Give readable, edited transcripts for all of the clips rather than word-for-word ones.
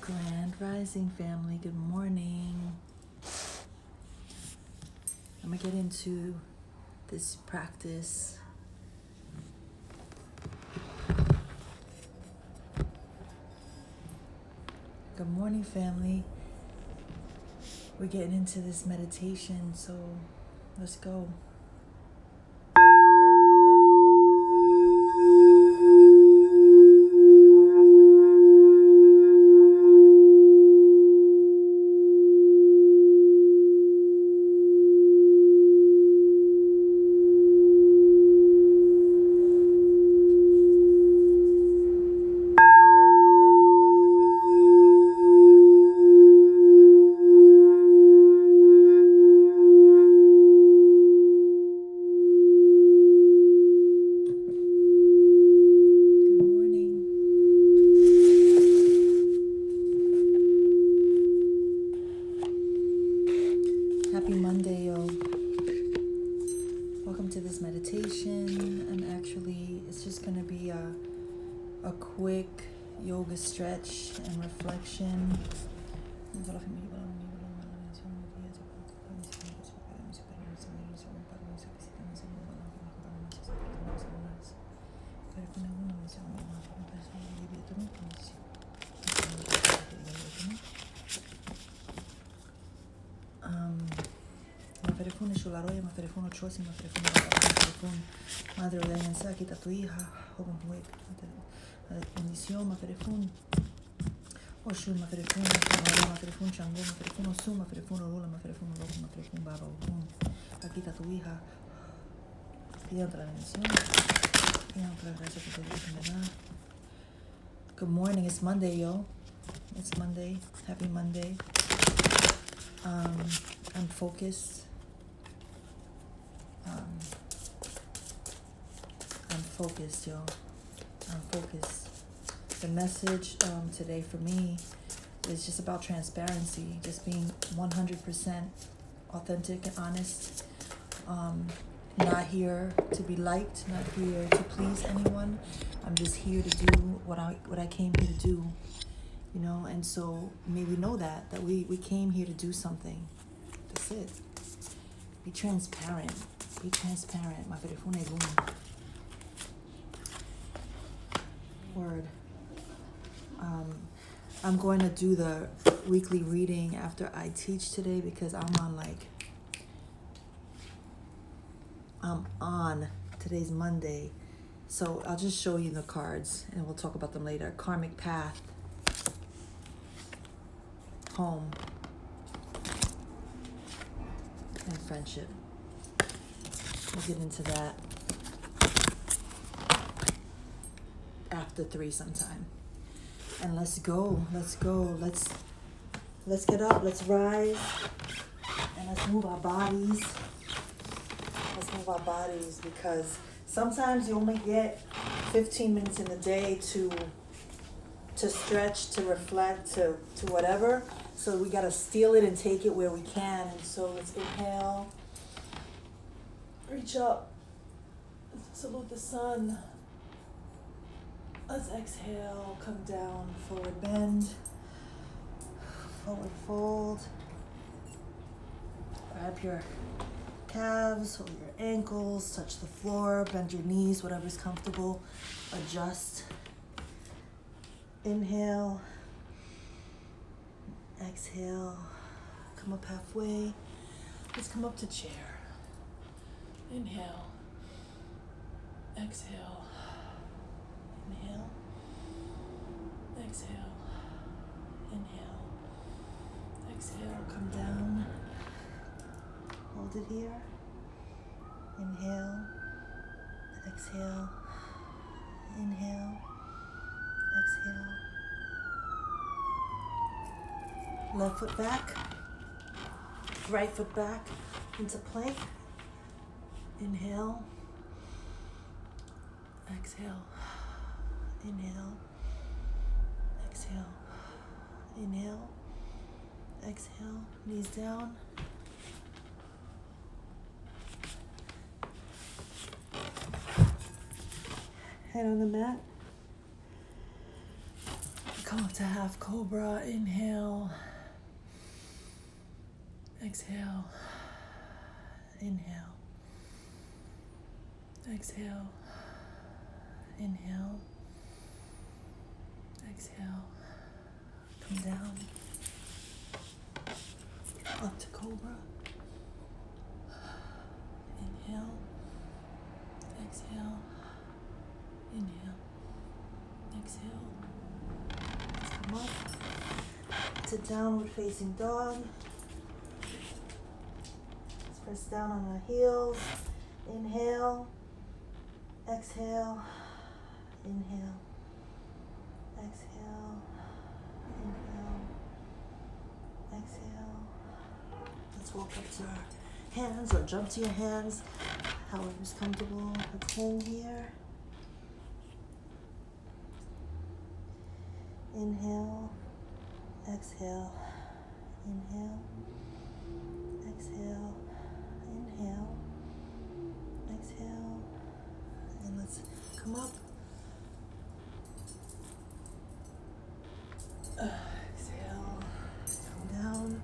Grand Rising family, good morning. I'm gonna get into this practice. Good morning family. We're getting into this meditation, so let's go. Happy Monday, yo. Welcome to this meditation. It's just going to be a quick yoga stretch and reflection. Maferefun Maferefun Ochossi, Maferefun, madre Oya Yansa, quita tu hija, Oggun Arere, bendicio, Maferefun, Ochun, Maferefun, Maferefun, Chango, Maferefun, Osun, Maferefun, Maferefun, Maferefun, Baba, quita tu hija, pidiendo la bendición, pidiendo la gracia que te Dios. Good morning, it's Monday, yo. It's Monday. Happy Monday. I'm focused. I'm focused, yo. I'm focused. The message today for me is just about transparency, just being 100% authentic and honest. Not here to be liked, not here to please anyone. I'm just here to do what I came here to do, you know. And so may we know that we came here to do something. That's it. Be transparent. Be transparent. Maferefun eggun. Word. I'm going to do the weekly reading after I teach today because I'm on today's Monday. So I'll just show you the cards and we'll talk about them later. Karmic path. Home. And friendship. We'll get into that after 3 sometime. And let's go. Let's get up, let's rise, and let's move our bodies. Let's move our bodies because sometimes you only get 15 minutes in a day to stretch, to reflect, to whatever. So we gotta steal it and take it where we can. And so let's inhale, reach up, salute the sun. Let's exhale, come down, forward bend, forward fold. Grab your calves, hold your ankles, touch the floor, bend your knees, whatever's comfortable. Adjust. Inhale. Exhale. Come up halfway. Let's come up to chair. Inhale. Exhale. Inhale. Exhale. Inhale. Exhale. Come down. Hold it here. Inhale. Exhale. Inhale. Exhale. Left foot back. Right foot back into plank. Inhale. Exhale. Inhale. Exhale. Inhale. Exhale. Knees down. Head on the mat. Come up to half cobra. Inhale. Exhale. Inhale. Exhale. Inhale. Exhale. Come down. Up to cobra. Inhale. Exhale. Inhale. Exhale. Let's come up to downward facing dog. Let's press down on our heels. Inhale. Exhale. Inhale. Exhale. Inhale. Exhale. Let's walk up to our hands or jump to your hands. However's comfortable. Let's hang here. Inhale. Exhale. Inhale. Exhale. Inhale. Exhale. And let's come up. Exhale. Come down.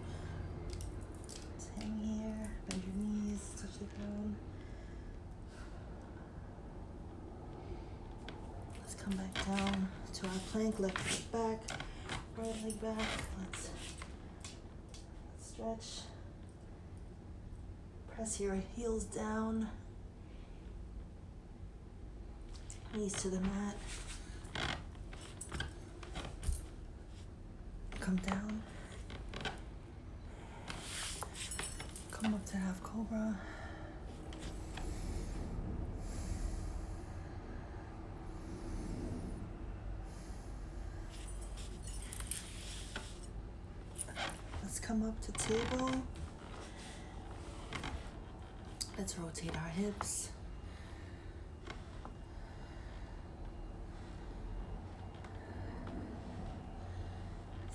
Let's hang here. Bend your knees. Touch the ground. Let's come back down to our plank. Left leg back. Right leg back. Let's stretch. Press your heels down. Knees to the mat. Come down. Come up to half cobra. Let's come up to table. Let's rotate our hips.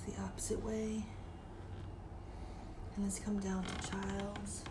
The opposite way. And let's come down to child's.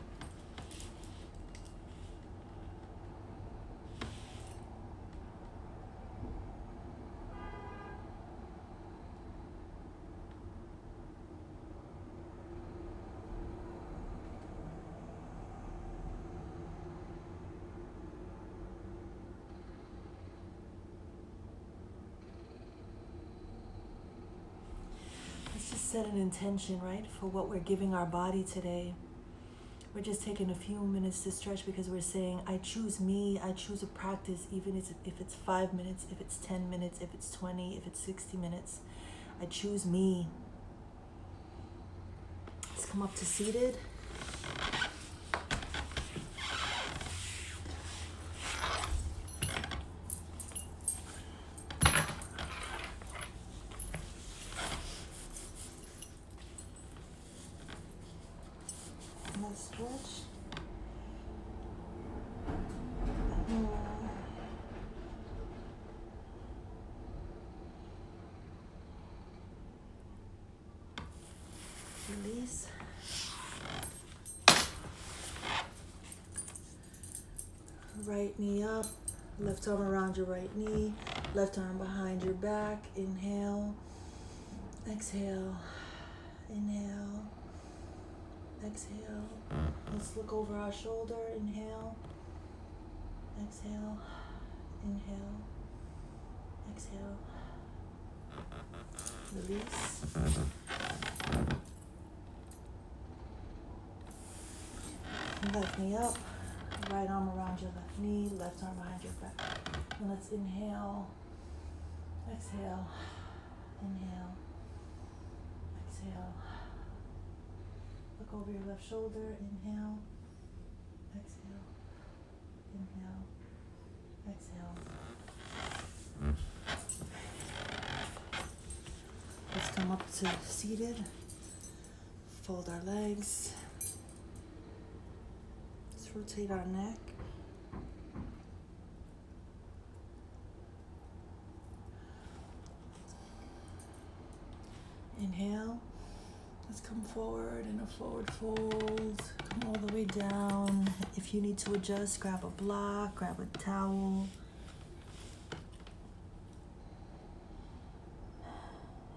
Set an intention, right, for what we're giving our body today. We're just taking a few minutes to stretch because we're saying, I choose me, I choose a practice, even if it's 5 minutes, if it's 10 minutes, if it's 20, if it's 60 minutes. I choose me. Let's come up to seated. Stretch. Release. Right knee up, left arm around your right knee, left arm behind your back. Inhale, exhale, inhale. Exhale. Let's look over our shoulder. Inhale. Exhale. Inhale. Exhale. Release. Left knee up. Right arm around your left knee. Left arm behind your back. And let's inhale. Exhale. Inhale. Exhale. Look over your left shoulder. Inhale. Exhale. Inhale. Exhale. Let's come up to seated. Fold our legs. Let's rotate our neck. Inhale. Let's come forward in a forward fold. Come all the way down. If you need to adjust, grab a block, grab a towel.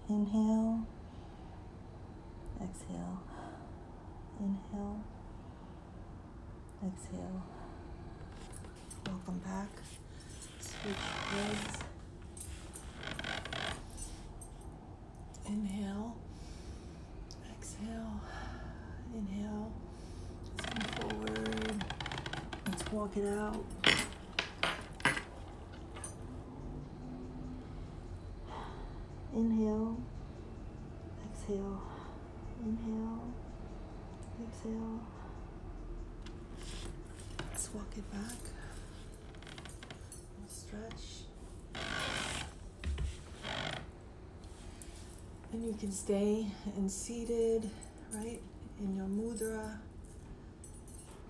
Inhale. Exhale. Inhale. Exhale. Welcome back. Switch legs. Inhale. Exhale. Inhale. Let's come forward. Let's walk it out. Inhale. Exhale. Inhale. Exhale. Let's walk it back. We'll stretch. And you can stay in seated, right, in your mudra.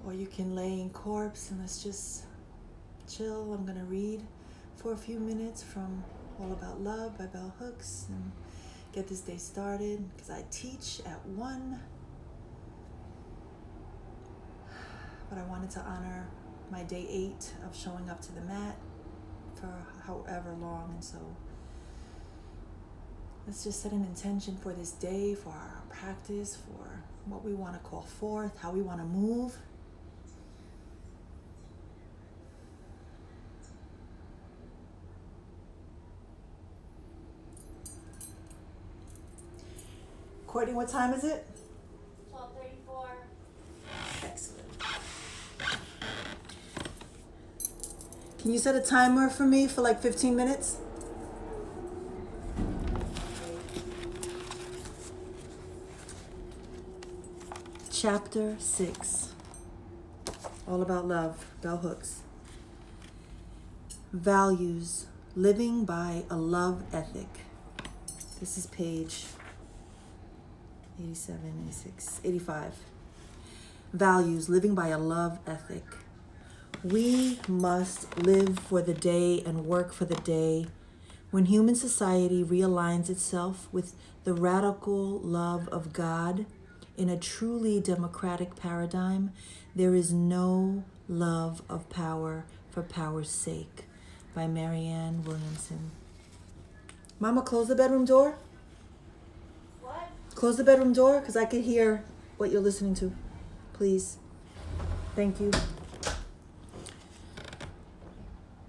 Or you can lay in corpse and let's just chill. I'm going to read for a few minutes from All About Love by Bell Hooks and get this day started because I teach at 1. But I wanted to honor my day 8 of showing up to the mat for however long. And so let's just set an intention for this day, for our practice, for what we want to call forth, how we want to move. Courtney, what time is it? 12:34. Excellent. Can you set a timer for me for like 15 minutes? Chapter 6. All About Love, Bell Hooks. Values, living by a love ethic. This is page 87, 86, 85. Values, living by a love ethic. We must live for the day and work for the day. When human society realigns itself with the radical love of God in a truly democratic paradigm, there is no love of power for power's sake. By Marianne Williamson. Mama, close the bedroom door. Close the bedroom door because I can hear what you're listening to. Please. Thank you.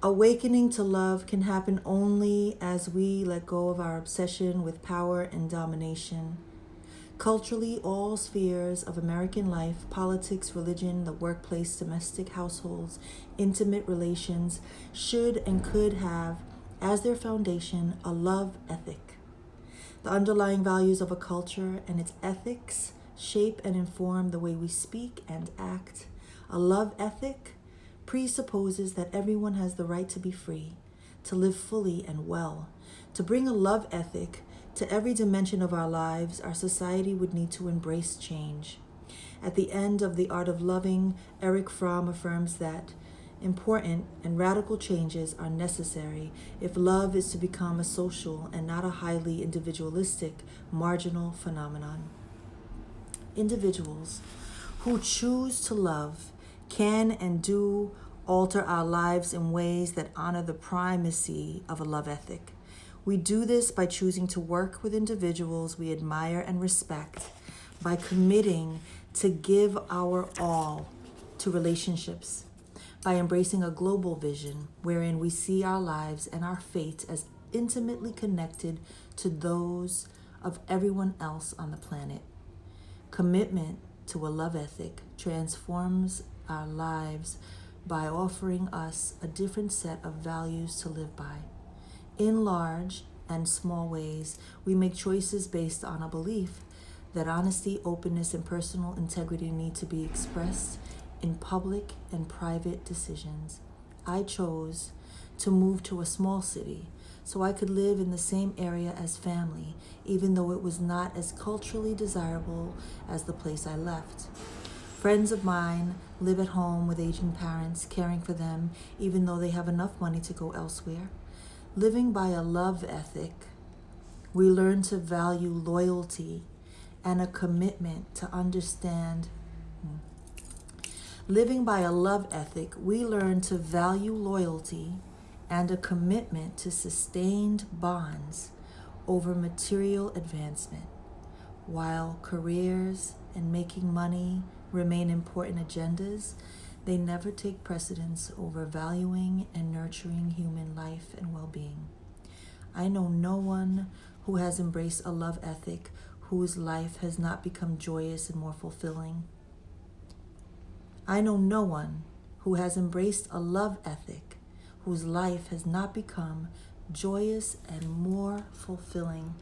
Awakening to love can happen only as we let go of our obsession with power and domination. Culturally, all spheres of American life, politics, religion, the workplace, domestic households, intimate relations, should and could have as their foundation a love ethic. The underlying values of a culture and its ethics shape and inform the way we speak and act. A love ethic presupposes that everyone has the right to be free, to live fully and well. To bring a love ethic to every dimension of our lives, our society would need to embrace change. At the end of The Art of Loving, Erich Fromm affirms that important and radical changes are necessary if love is to become a social and not a highly individualistic, marginal phenomenon. Individuals who choose to love can and do alter our lives in ways that honor the primacy of a love ethic. We do this by choosing to work with individuals we admire and respect, by committing to give our all to relationships, by embracing a global vision wherein we see our lives and our fate as intimately connected to those of everyone else on the planet. Commitment to a love ethic transforms our lives by offering us a different set of values to live by. In large and small ways, we make choices based on a belief that honesty, openness, and personal integrity need to be expressed in public and private decisions. I chose to move to a small city so I could live in the same area as family, even though it was not as culturally desirable as the place I left. Friends of mine live at home with aging parents, caring for them, even though they have enough money to go elsewhere. Living by a love ethic, we learn to value loyalty and a commitment to understand. Living by a love ethic, we learn to value loyalty and a commitment to sustained bonds over material advancement. While careers and making money remain important agendas, they never take precedence over valuing and nurturing human life and well-being. I know no one who has embraced a love ethic whose life has not become joyous and more fulfilling. I know no one who has embraced a love ethic whose life has not become joyous and more fulfilling.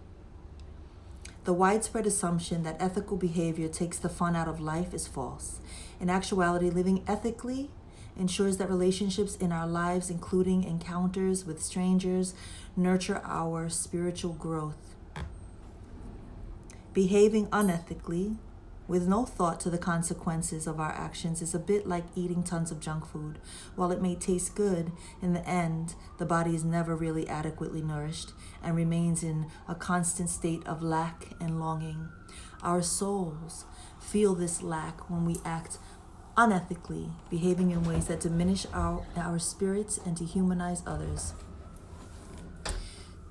The widespread assumption that ethical behavior takes the fun out of life is false. In actuality, living ethically ensures that relationships in our lives, including encounters with strangers, nurture our spiritual growth. Behaving unethically, with no thought to the consequences of our actions, is a bit like eating tons of junk food. While it may taste good, in the end, the body is never really adequately nourished and remains in a constant state of lack and longing. Our souls feel this lack when we act unethically, behaving in ways that diminish our spirits and dehumanize others.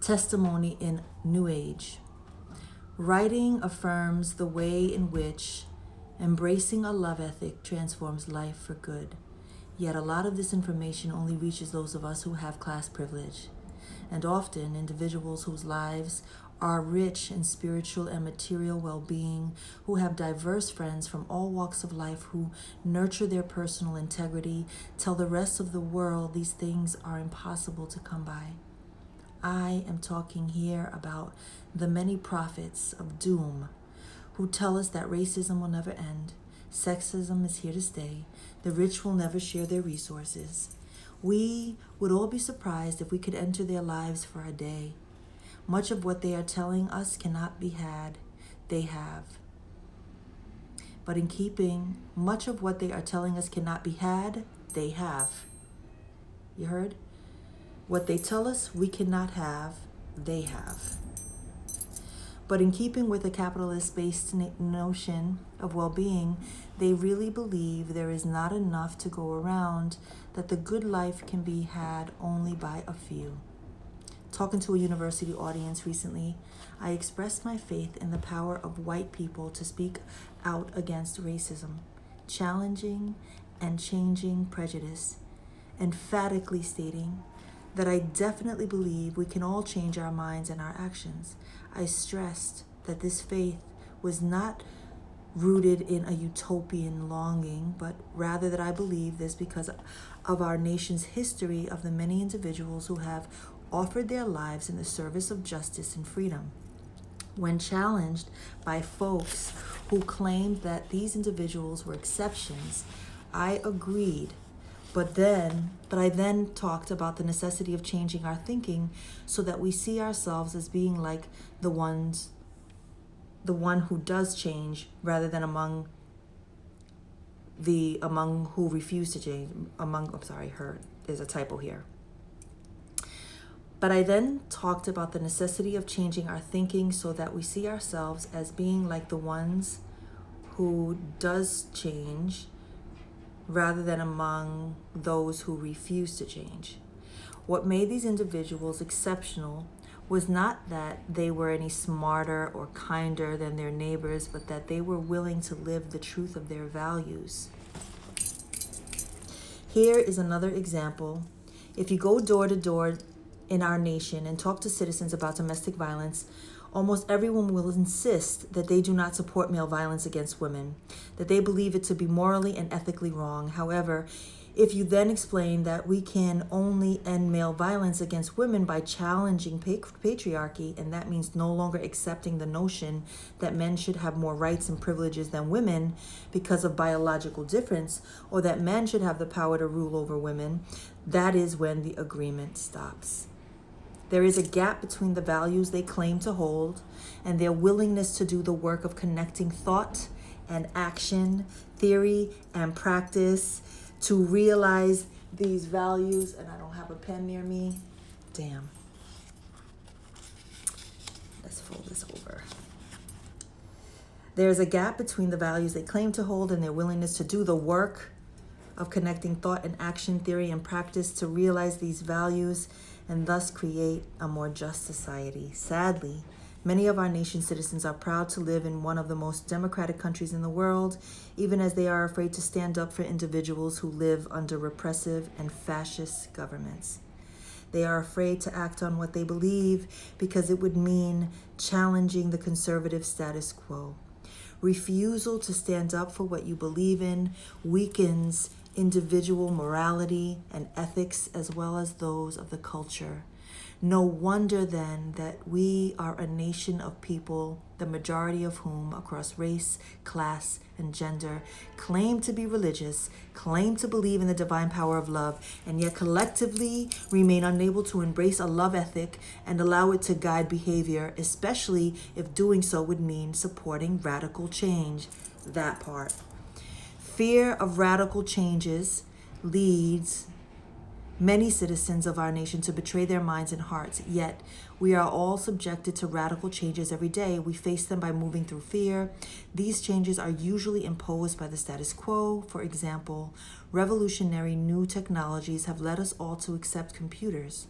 Testimony in New Age. Writing affirms the way in which embracing a love ethic transforms life for good. Yet a lot of this information only reaches those of us who have class privilege, and often individuals whose lives are rich in spiritual and material well-being, who have diverse friends from all walks of life, who nurture their personal integrity, tell the rest of the world these things are impossible to come by. I am talking here about the many prophets of doom who tell us that racism will never end, sexism is here to stay, the rich will never share their resources. We would all be surprised if we could enter their lives for a day. Much of what they are telling us cannot be had, they have. But in keeping, much of what they are telling us cannot be had, they have. You heard? What they tell us we cannot have, they have. But in keeping with a capitalist-based notion of well-being, they really believe there is not enough to go around, that the good life can be had only by a few. Talking to a university audience recently, I expressed my faith in the power of white people to speak out against racism, challenging and changing prejudice, emphatically stating that I definitely believe we can all change our minds and our actions. I stressed that this faith was not rooted in a utopian longing, but rather that I believe this because of our nation's history of the many individuals who have offered their lives in the service of justice and freedom. When challenged by folks who claimed that these individuals were exceptions, I agreed. But I then talked about the necessity of changing our thinking so that we see ourselves as being like the one who does change, rather than among who refuse to change. There's a typo here. But I then talked about the necessity of changing our thinking so that we see ourselves as being like the ones who does change, rather than among those who refuse to change. What made these individuals exceptional was not that they were any smarter or kinder than their neighbors, but that they were willing to live the truth of their values. Here is another example. If you go door to door in our nation and talk to citizens about domestic violence, almost everyone will insist that they do not support male violence against women, that they believe it to be morally and ethically wrong. However, if you then explain that we can only end male violence against women by challenging patriarchy, and that means no longer accepting the notion that men should have more rights and privileges than women because of biological difference, or that men should have the power to rule over women, that is when the agreement stops. There is a gap between the values they claim to hold and their willingness to do the work of connecting thought and action, theory and practice to realize these values. And I don't have a pen near me. Damn. Let's fold this over. There's a gap between the values they claim to hold and their willingness to do the work of connecting thought and action, theory and practice to realize these values. and thus create a more just society. Sadly, many of our nation's citizens are proud to live in one of the most democratic countries in the world, even as they are afraid to stand up for individuals who live under repressive and fascist governments. They are afraid to act on what they believe because it would mean challenging the conservative status quo. Refusal to stand up for what you believe in weakens individual morality and ethics as well as those of the culture. No wonder then that we are a nation of people, the majority of whom across race, class, and gender claim to be religious, claim to believe in the divine power of love, and yet collectively remain unable to embrace a love ethic and allow it to guide behavior, especially if doing so would mean supporting radical change. That part. Fear of radical changes leads many citizens of our nation to betray their minds and hearts, yet we are all subjected to radical changes every day. We face them by moving through fear. These changes are usually imposed by the status quo. For example, revolutionary new technologies have led us all to accept computers.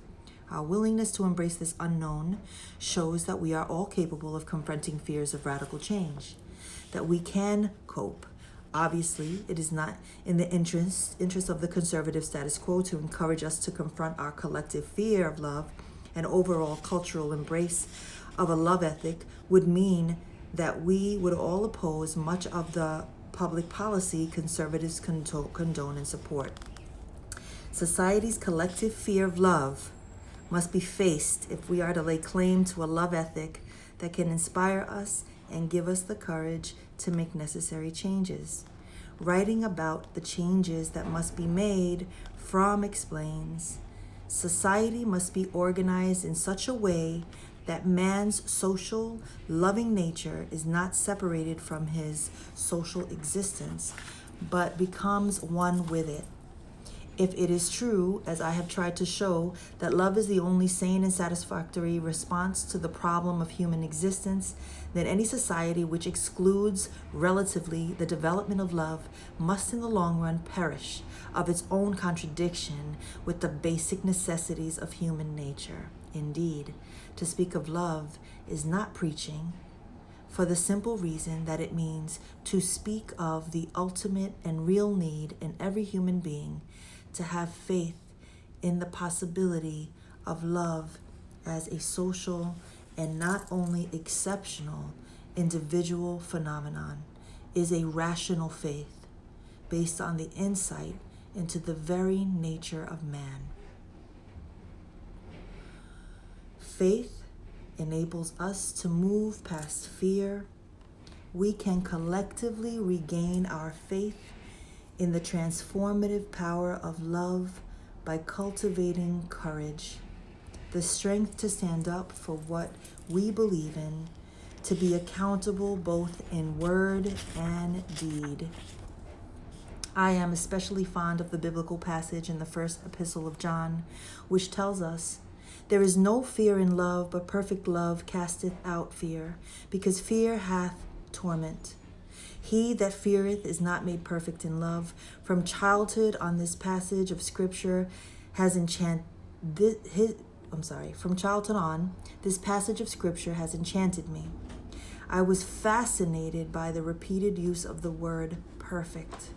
Our willingness to embrace this unknown shows that we are all capable of confronting fears of radical change, that we can cope. Obviously, it is not in the interest of the conservative status quo to encourage us to confront our collective fear of love. An overall cultural embrace of a love ethic would mean that we would all oppose much of the public policy conservatives condone and support. Society's collective fear of love must be faced if we are to lay claim to a love ethic that can inspire us and give us the courage to make necessary changes. Writing about the changes that must be made, Fromm explains, society must be organized in such a way that man's social, loving nature is not separated from his social existence, but becomes one with it. If it is true, as I have tried to show, that love is the only sane and satisfactory response to the problem of human existence, then any society which excludes relatively the development of love must in the long run perish of its own contradiction with the basic necessities of human nature. Indeed, to speak of love is not preaching, for the simple reason that it means to speak of the ultimate and real need in every human being, to have faith in the possibility of love as a social and not only exceptional individual phenomenon is a rational faith based on the insight into the very nature of man. Faith enables us to move past fear. We can collectively regain our faith in the transformative power of love by cultivating courage, the strength to stand up for what we believe in, to be accountable both in word and deed. I am especially fond of the biblical passage in the first epistle of John, which tells us, "There is no fear in love, but perfect love casteth out fear, because fear hath torment. He that feareth is not made perfect in love." From childhood on this passage of scripture From childhood on, this passage of scripture has enchanted me. I was fascinated by the repeated use of the word perfect.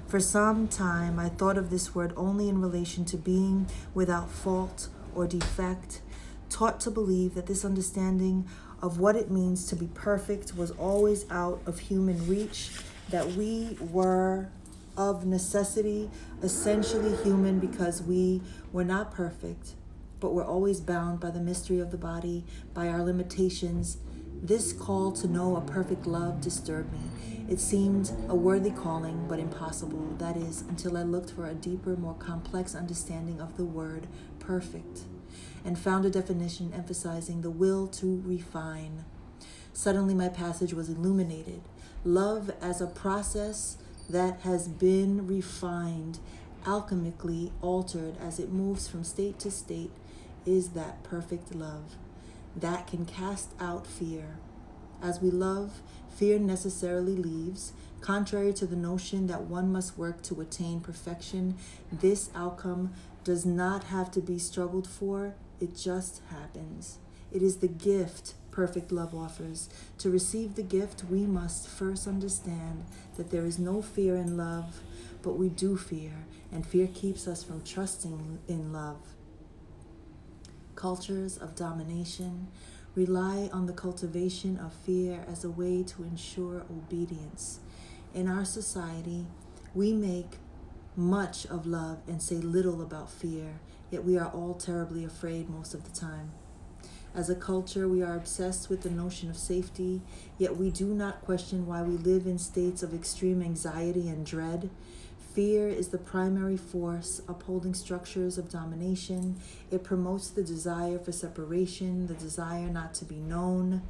For some time, I thought of this word only in relation to being without fault or defect, taught to believe that this understanding of what it means to be perfect was always out of human reach, that we were of necessity essentially human because we were not perfect, but were always bound by the mystery of the body, by our limitations. This call to know a perfect love disturbed me. It seemed a worthy calling, but impossible. That is, until I looked for a deeper, more complex understanding of the word perfect, and found a definition emphasizing the will to refine. Suddenly my passage was illuminated. Love as a process that has been refined, alchemically altered as it moves from state to state, is that perfect love that can cast out fear. As we love, fear necessarily leaves. Contrary to the notion that one must work to attain perfection, this outcome does not have to be struggled for. It just happens. It is the gift perfect love offers. To receive the gift, we must first understand that there is no fear in love, but we do fear, and fear keeps us from trusting in love. Cultures of domination rely on the cultivation of fear as a way to ensure obedience. In our society, we make much of love and say little about fear, yet we are all terribly afraid most of the time. As a culture, we are obsessed with the notion of safety, yet we do not question why we live in states of extreme anxiety and dread. Fear is the primary force upholding structures of domination. It promotes the desire for separation, the desire not to be known.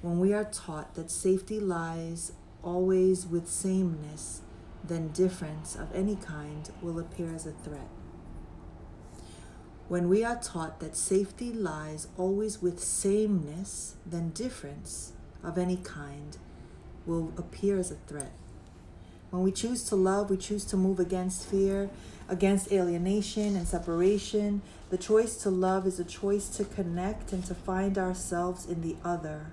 When we are taught that safety lies always with sameness, then difference of any kind will appear as a threat. When we are taught that safety lies always with sameness, then difference of any kind will appear as a threat. When we choose to love, we choose to move against fear, against alienation and separation. The choice to love is a choice to connect and to find ourselves in the other.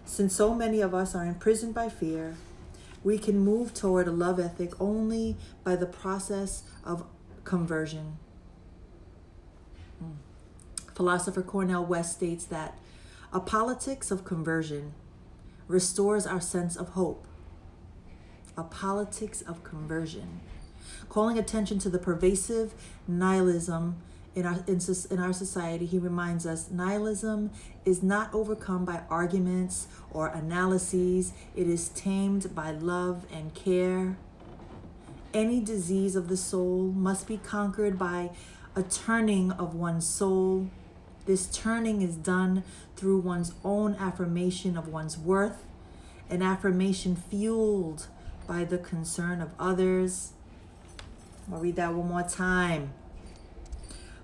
Since so many of us are imprisoned by fear, we can move toward a love ethic only by the process of conversion. Philosopher Cornel West states that a politics of conversion restores our sense of hope. A politics of conversion. Calling attention to the pervasive nihilism in our society, he reminds us nihilism is not overcome by arguments or analyses. It is tamed by love and care. Any disease of the soul must be conquered by a turning of one's soul. This turning is done through one's own affirmation of one's worth, an affirmation fueled by the concern of others. I'll read that one more time.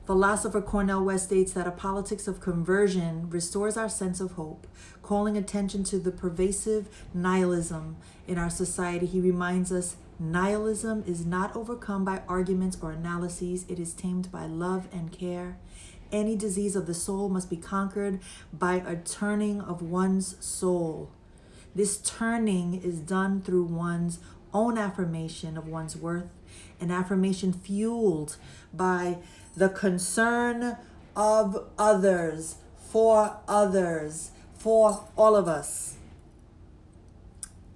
Philosopher Cornel West states that a politics of conversion restores our sense of hope. Calling attention to the pervasive nihilism in our society, he reminds us nihilism is not overcome by arguments or analyses. It is tamed by love and care. Any disease of the soul must be conquered by a turning of one's soul. This turning is done through one's own affirmation of one's worth, an affirmation fueled by the concern of others, for all of us.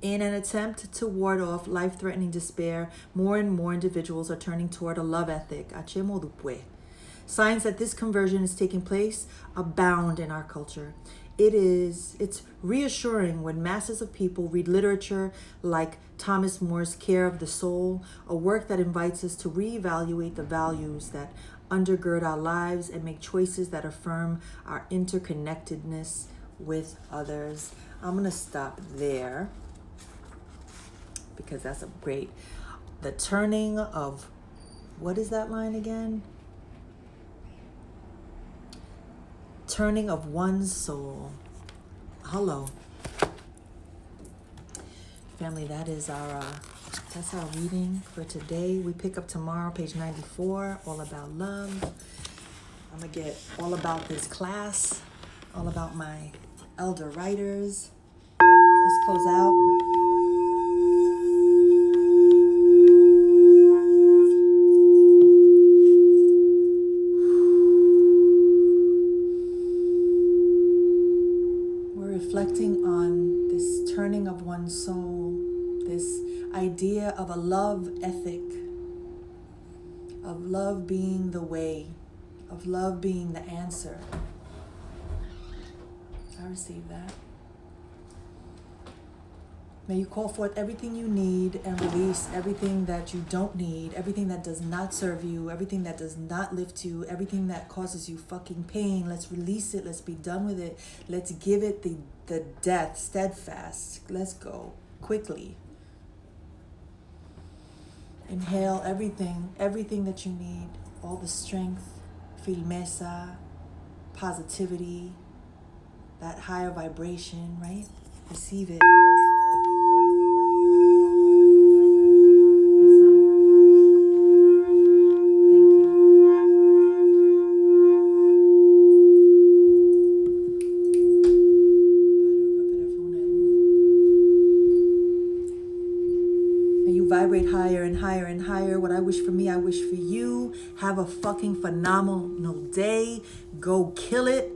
In an attempt to ward off life-threatening despair, more and more individuals are turning toward a love ethic. Signs that this conversion is taking place abound in our culture. It's reassuring when masses of people read literature like Thomas More's Care of the Soul, a work that invites us to reevaluate the values that undergird our lives and make choices that affirm our interconnectedness with others. I'm going to stop there because that's the turning of, what is that line again? Turning of one's soul. Hello. Family, that's our reading for today. We pick up tomorrow, page 94, all about love. I'm going to get all about this class, all about my elder writers. Let's close out. Reflecting on this turning of one's soul, this idea of a love ethic, of love being the way, of love being the answer. I receive that. May you call forth everything you need and release everything that you don't need, everything that does not serve you, everything that does not lift you, everything that causes you fucking pain. Let's release it. Let's be done with it. Let's give it the death, steadfast. Let's go quickly. Inhale everything that you need, all the strength, firmeza, positivity, that higher vibration, right? Receive it. May you vibrate higher and higher and higher. What I wish for me, I wish for you. Have a fucking phenomenal day. Go kill it.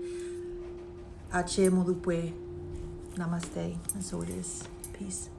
Ache Molupwe. Namaste. And so it is. Peace.